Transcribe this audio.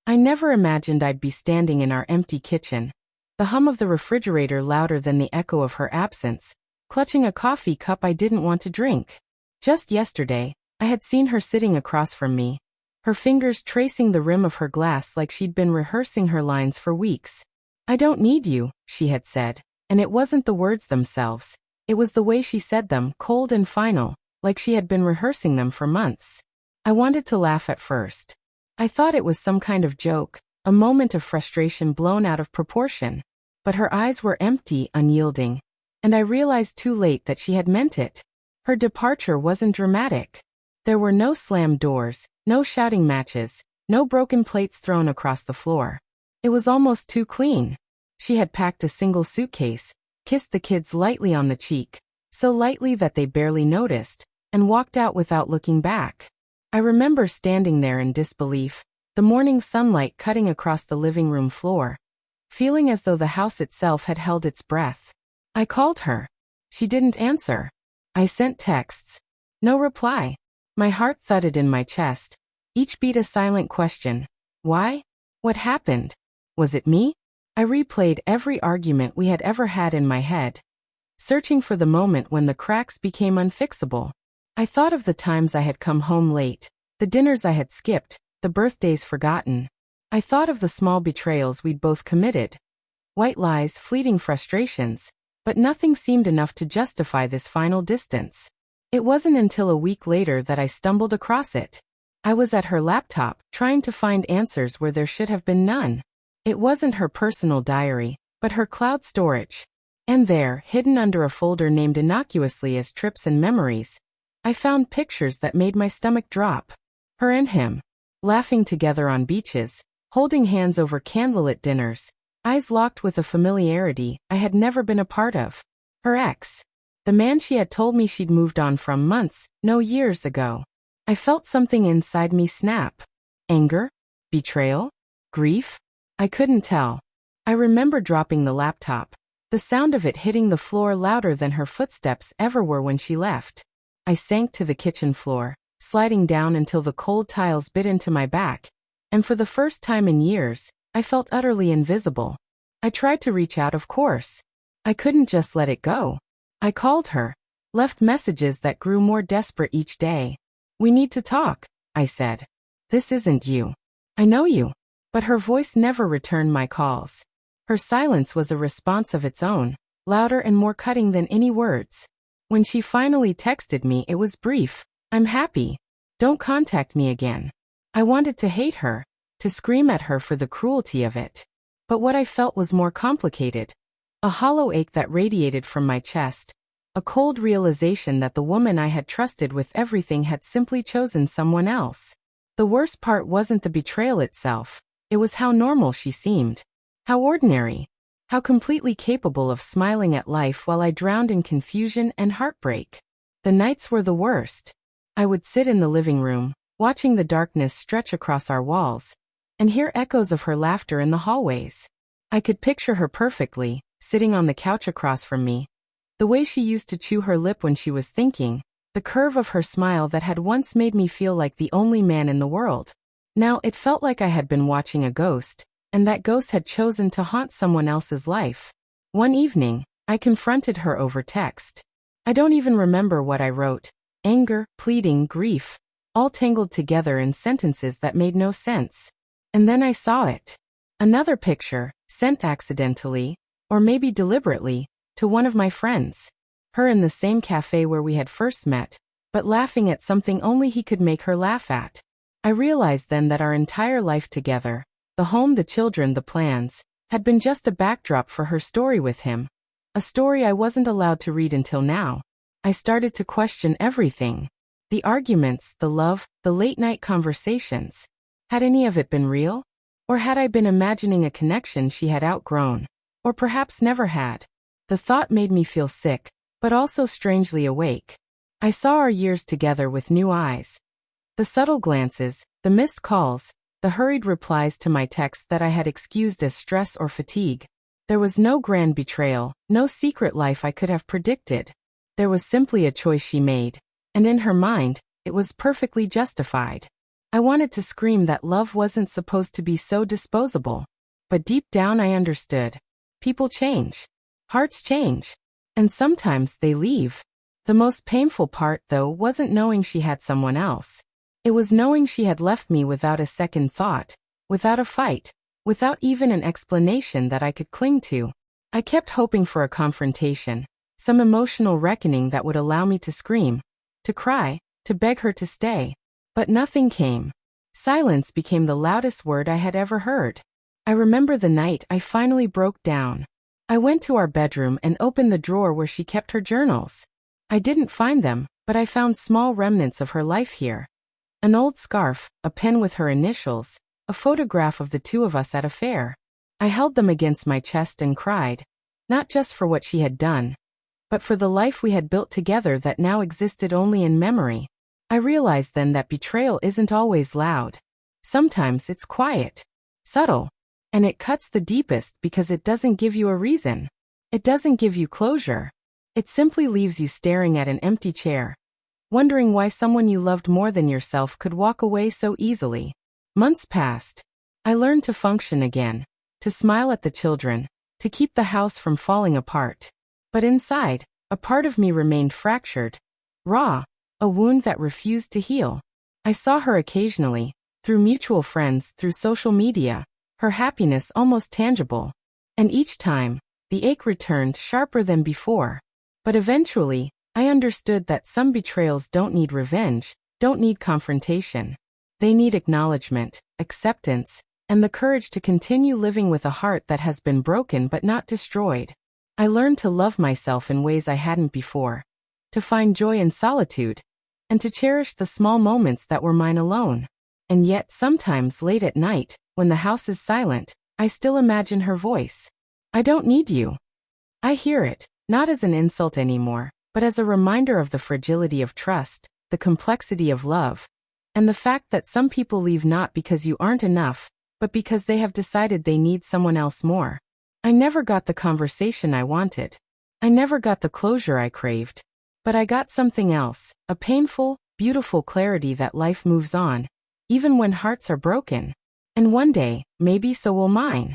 I never imagined I'd be standing in our empty kitchen, the hum of the refrigerator louder than the echo of her absence, clutching a coffee cup I didn't want to drink. Just yesterday, I had seen her sitting across from me, her fingers tracing the rim of her glass like she'd been rehearsing her lines for weeks. "I don't need you," she had said, and it wasn't the words themselves. It was the way she said them, cold and final, like she had been rehearsing them for months. I wanted to laugh at first. I thought it was some kind of joke, a moment of frustration blown out of proportion. But her eyes were empty, unyielding, and I realized too late that she had meant it. Her departure wasn't dramatic. There were no slammed doors, no shouting matches, no broken plates thrown across the floor. It was almost too clean. She had packed a single suitcase, kissed the kids lightly on the cheek, so lightly that they barely noticed, and walked out without looking back. I remember standing there in disbelief, the morning sunlight cutting across the living room floor, feeling as though the house itself had held its breath. I called her. She didn't answer. I sent texts. No reply. My heart thudded in my chest, each beat a silent question. Why? What happened? Was it me? I replayed every argument we had ever had in my head, searching for the moment when the cracks became unfixable. I thought of the times I had come home late, the dinners I had skipped, the birthdays forgotten. I thought of the small betrayals we'd both committed. White lies, fleeting frustrations, but nothing seemed enough to justify this final distance. It wasn't until a week later that I stumbled across it. I was at her laptop, trying to find answers where there should have been none. It wasn't her personal diary, but her cloud storage. And there, hidden under a folder named innocuously as trips and memories, I found pictures that made my stomach drop. Her and him, laughing together on beaches, holding hands over candlelit dinners, eyes locked with a familiarity I had never been a part of. Her ex. The man she had told me she'd moved on from months, no years ago. I felt something inside me snap. Anger? Betrayal? Grief? I couldn't tell. I remember dropping the laptop, the sound of it hitting the floor louder than her footsteps ever were when she left. I sank to the kitchen floor, sliding down until the cold tiles bit into my back, and for the first time in years, I felt utterly invisible. I tried to reach out, of course. I couldn't just let it go. I called her, left messages that grew more desperate each day. "We need to talk," I said. "This isn't you. I know you." But her voice never returned my calls. Her silence was a response of its own, louder and more cutting than any words. When she finally texted me, it was brief. "I'm happy. Don't contact me again." I wanted to hate her, to scream at her for the cruelty of it. But what I felt was more complicated. A hollow ache that radiated from my chest, a cold realization that the woman I had trusted with everything had simply chosen someone else. The worst part wasn't the betrayal itself, it was how normal she seemed. How ordinary. How completely capable of smiling at life while I drowned in confusion and heartbreak. The nights were the worst. I would sit in the living room, watching the darkness stretch across our walls, and hear echoes of her laughter in the hallways. I could picture her perfectly, sitting on the couch across from me. The way she used to chew her lip when she was thinking, the curve of her smile that had once made me feel like the only man in the world. Now it felt like I had been watching a ghost, and that ghost had chosen to haunt someone else's life. One evening, I confronted her over text. I don't even remember what I wrote. Anger, pleading, grief, all tangled together in sentences that made no sense. And then I saw it. Another picture, sent accidentally, or maybe deliberately, to one of my friends. Her in the same cafe where we had first met, but laughing at something only he could make her laugh at. I realized then that our entire life together, the home, the children, the plans, had been just a backdrop for her story with him. A story I wasn't allowed to read until now. I started to question everything. The arguments, the love, the late-night conversations. Had any of it been real? Or had I been imagining a connection she had outgrown? Or perhaps never had? The thought made me feel sick, but also strangely awake. I saw our years together with new eyes. The subtle glances, the missed calls, the hurried replies to my texts that I had excused as stress or fatigue. There was no grand betrayal, no secret life I could have predicted. There was simply a choice she made, and in her mind, it was perfectly justified. I wanted to scream that love wasn't supposed to be so disposable. But deep down I understood. People change. Hearts change. And sometimes they leave. The most painful part, though, wasn't knowing she had someone else. It was knowing she had left me without a second thought, without a fight, without even an explanation that I could cling to. I kept hoping for a confrontation, some emotional reckoning that would allow me to scream, to cry, to beg her to stay. But nothing came. Silence became the loudest word I had ever heard. I remember the night I finally broke down. I went to our bedroom and opened the drawer where she kept her journals. I didn't find them, but I found small remnants of her life here. An old scarf, a pen with her initials, a photograph of the two of us at a fair. I held them against my chest and cried, not just for what she had done, but for the life we had built together that now existed only in memory. I realized then that betrayal isn't always loud. Sometimes it's quiet, subtle, and it cuts the deepest because it doesn't give you a reason. It doesn't give you closure. It simply leaves you staring at an empty chair, wondering why someone you loved more than yourself could walk away so easily. Months passed. I learned to function again, to smile at the children, to keep the house from falling apart. But inside, a part of me remained fractured, raw, a wound that refused to heal. I saw her occasionally, through mutual friends, through social media, her happiness almost tangible. And each time, the ache returned sharper than before. But eventually, I understood that some betrayals don't need revenge, don't need confrontation. They need acknowledgement, acceptance, and the courage to continue living with a heart that has been broken but not destroyed. I learned to love myself in ways I hadn't before, to find joy in solitude, and to cherish the small moments that were mine alone. And yet sometimes late at night, when the house is silent, I still imagine her voice. I don't need you. I hear it, not as an insult anymore, but as a reminder of the fragility of trust, the complexity of love, and the fact that some people leave not because you aren't enough, but because they have decided they need someone else more. I never got the conversation I wanted. I never got the closure I craved. But I got something else, a painful, beautiful clarity that life moves on, even when hearts are broken. And one day, maybe so will mine.